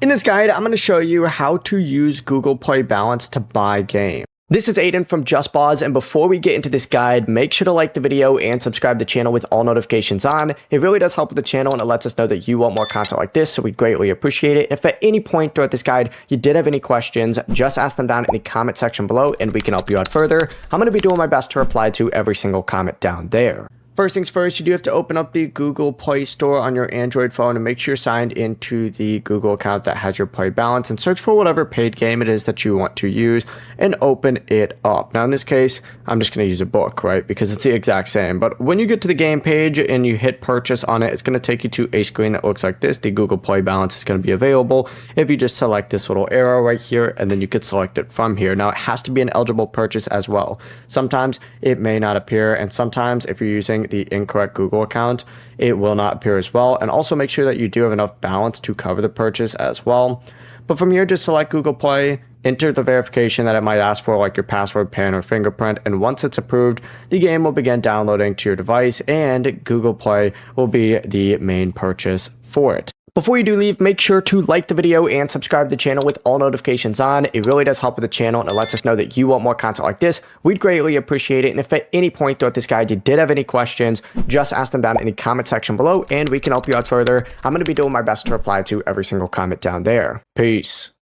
In this guide, I'm going to show you how to use Google Play Balance to buy games. This is Aiden from JustPause, and before we get into this guide, make sure to like the video and subscribe to the channel with all notifications on. It really does help with the channel and it lets us know that you want more content like this, so we greatly appreciate it. If at any point throughout this guide you did have any questions, just ask them down in the comment section below and we can help you out further. I'm going to be doing my best to reply to every single comment down there. First things first, you do have to open up the Google Play Store on your Android phone and make sure you're signed into the Google account that has your Play Balance and search for whatever paid game it is that you want to use and open it up. Now in this case, I'm just going to use a book, right? Because it's the exact same. But when you get to the game page and you hit purchase on it, it's going to take you to a screen that looks like this. The Google Play Balance is going to be available if you just select this little arrow right here, and then you could select it from here. Now it has to be an eligible purchase as well. Sometimes it may not appear, and sometimes if you're using the incorrect Google account, it will not appear as well. And also make sure that you do have enough balance to cover the purchase as well. But from here, just select Google Play, enter the verification that it might ask for, like your password, PIN, or fingerprint, and once it's approved, the game will begin downloading to your device and Google Play will be the main purchase for it. Before you do leave, make sure to like the video and subscribe to the channel with all notifications on. It really does help with the channel and it lets us know that you want more content like this. We'd greatly appreciate it. And if at any point throughout this guide you did have any questions, just ask them down in the comment section below and we can help you out further. I'm going to be doing my best to reply to every single comment down there. Peace.